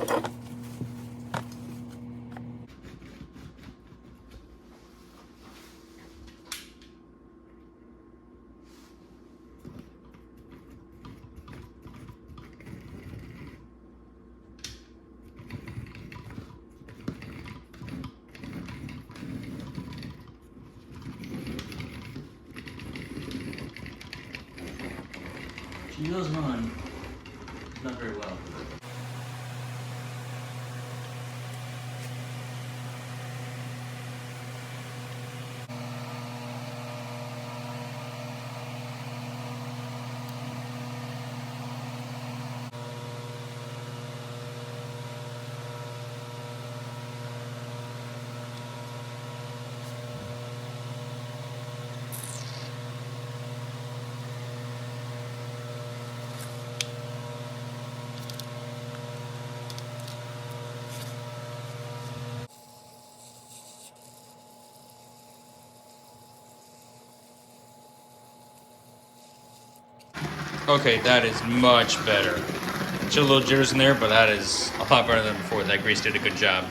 She does run, not very well. Okay, that is much better. Still a little jitters in there, but that is a lot better than before. That grease did a good job.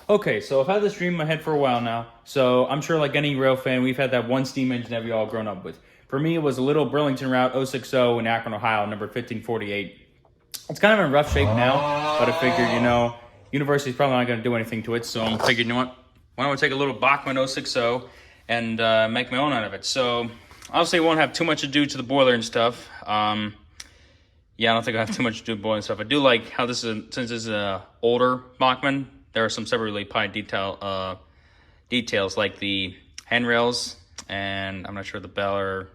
Okay, so I've had this dream in my head for a while now. So I'm sure like any rail fan, we've had that one steam engine that we all grown up with. For me, it was a little Burlington Route 060 in Akron, Ohio, number 1548. It's kind of in rough shape now, but I figured, you know, university's probably not going to do anything to it. So I figured, you know what, why don't we take a little Bachmann 060 and make my own out of it. So obviously, it won't have too much to do to the boiler and stuff. Yeah, I don't think I have too much to do with boiler and stuff. I do like how this is, since this is an older Bachmann, there are some separately applied details like the handrails, and I'm not sure the bell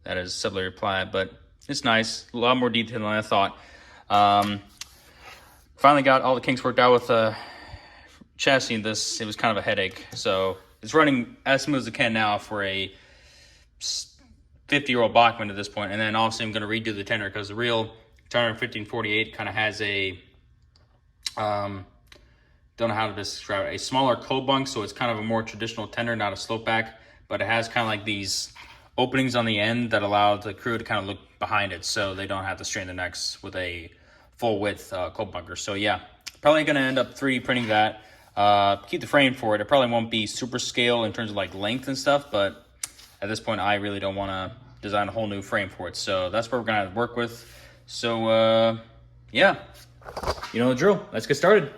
that is separately applied, but it's nice. A lot more detail than I thought. Finally got all the kinks worked out with the chassis in this. It was kind of a headache. So it's running as smooth as it can now for a 50-year-old Bachmann at this point. And then obviously I'm going to redo the tender because the real tender 1548 kind of has a, don't know how to describe it, a smaller cold bunk. So it's kind of a more traditional tender, not a slope back, but it has kind of like these openings on the end that allow the crew to kind of look behind it so they don't have to strain their necks with a full width cold bunker. So yeah, probably going to end up 3D printing that. Keep the frame for it. It probably won't be super scale in terms of like length and stuff, but at this point I really don't want to design a whole new frame for it. So that's what we're going to work with. So yeah, you know the drill. Let's get started.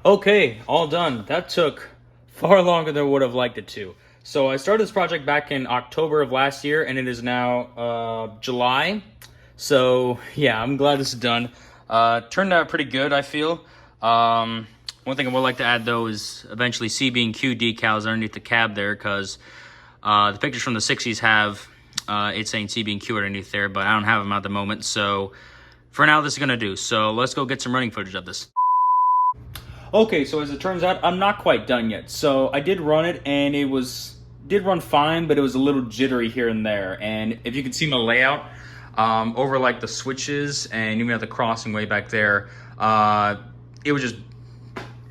Okay, all done. That took far longer than I would have liked it to. So I started this project back in October of last year, and it is now July. So yeah, I'm glad this is done. Turned out pretty good, I feel. One thing I would like to add though is eventually CB and Q decals underneath the cab there, because the pictures from the 60s have it saying CB and Q underneath there, but I don't have them at the moment. So for now, this is gonna do. So let's go get some running footage of this. Okay, so as it turns out, I'm not quite done yet. So I did run it, and it did run fine, but it was a little jittery here and there. And if you can see my layout, over like the switches and even at the crossing way back there, it would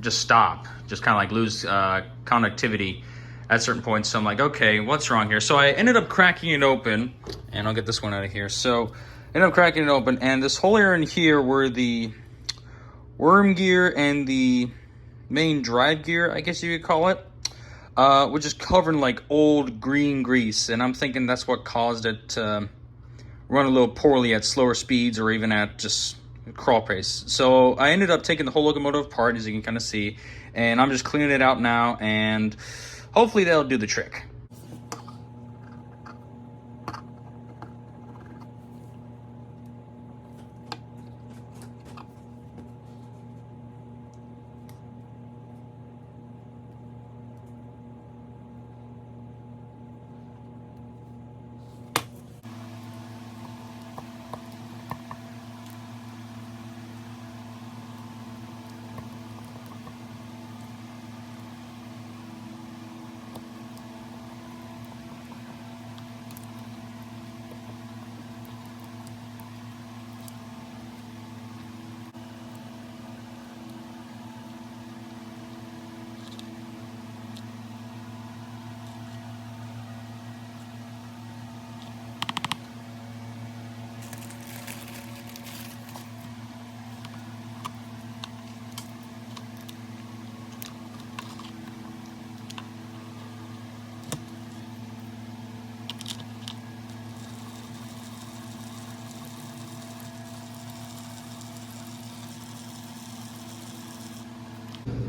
just stop, just kind of like lose connectivity at certain points. So I'm like, okay, what's wrong here? So I ended up cracking it open, and I'll get this one out of here. So I ended up cracking it open, and this whole area in here were the worm gear and the main drive gear, I guess you could call it, which is covered in like old green grease, and I'm thinking that's what caused it to run a little poorly at slower speeds or even at just crawl pace. So I ended up taking the whole locomotive apart, as you can kind of see, and I'm just cleaning it out now, and hopefully that'll do the trick.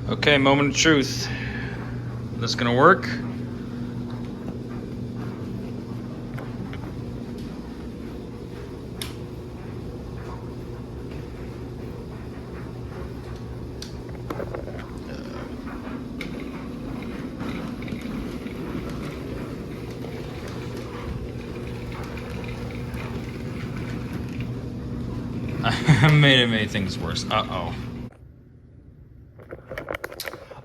Okay, moment of truth. This gonna work? I made things worse. Uh-oh.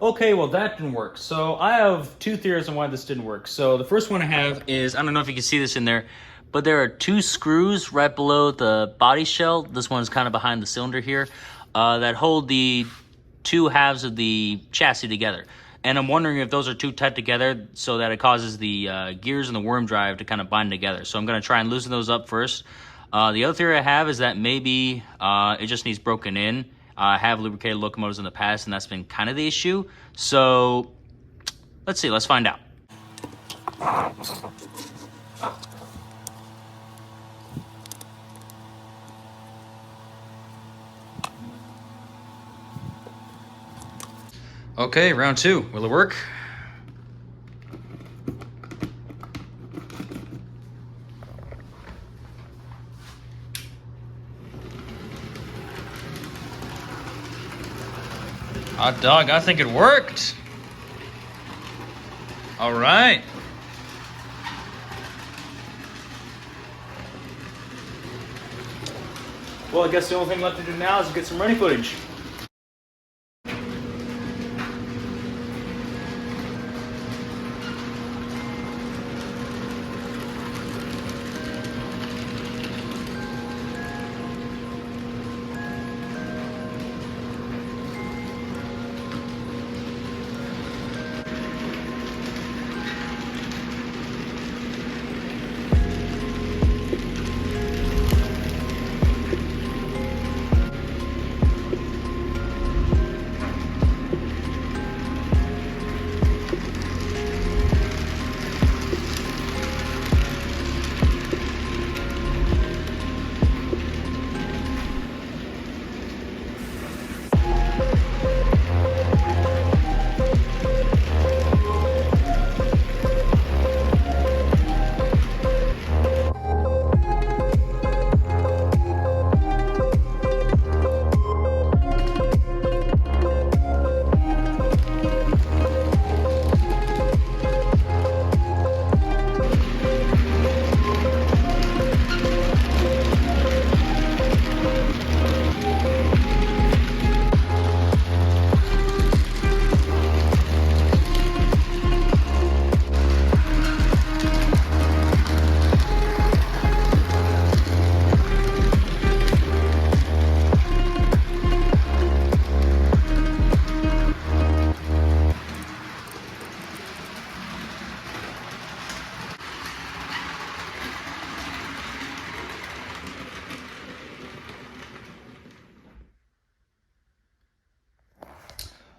Okay, well that didn't work. So I have two theories on why this didn't work. So the first one I have is, I don't know if you can see this in there, but there are two screws right below the body shell. This one's kind of behind the cylinder here, that hold the two halves of the chassis together. And I'm wondering if those are too tight together so that it causes the gears and the worm drive to kind of bind together. So I'm gonna try and loosen those up first. The other theory I have is that maybe it just needs broken in. I have lubricated locomotives in the past, and that's been kind of the issue. So let's see, let's find out. Okay, round two. Will it work? Hot dog, I think it worked. All right. Well, I guess the only thing left to do now is get some running footage.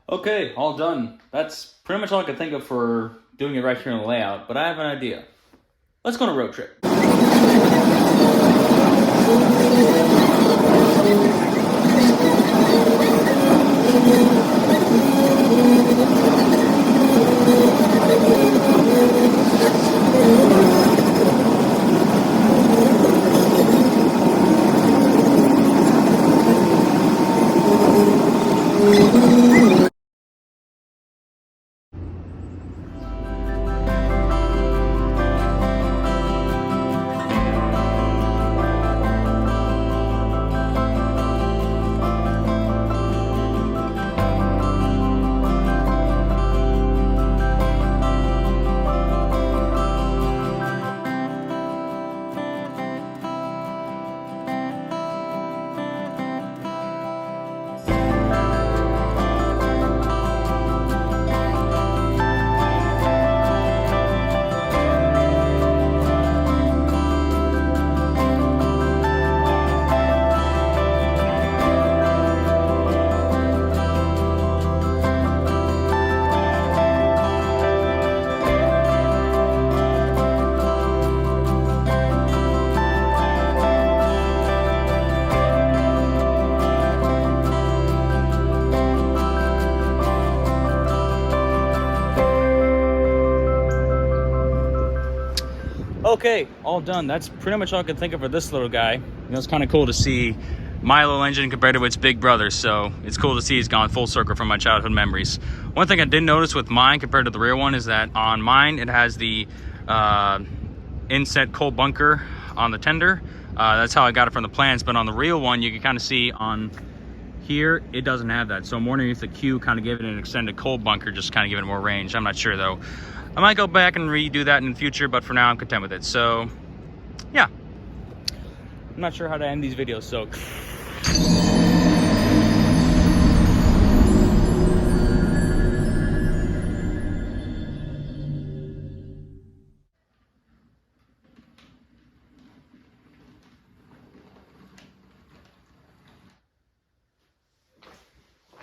Okay, all done. That's pretty much all I could think of for doing it right here in the layout, but I have an idea. Let's go on a road trip. Okay, all done. That's pretty much all I could think of for this little guy. It's kind of cool to see my little engine compared to its big brother, so it's cool to see it's gone full circle from my childhood memories. One thing I did notice with mine compared to the rear one is that on mine it has the inset coal bunker on the tender. That's how I got it from the plans, but on the real one you can kind of see on here it doesn't have that. So I'm wondering if the Q kind of gave it an extended coal bunker, just kind of give it more range. I'm not sure though. I might go back and redo that in the future, but for now I'm content with it. So yeah, I'm not sure how to end these videos, so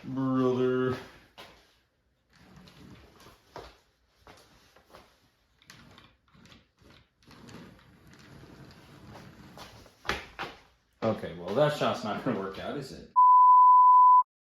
brother. Okay, well that shot's not gonna work out, is it?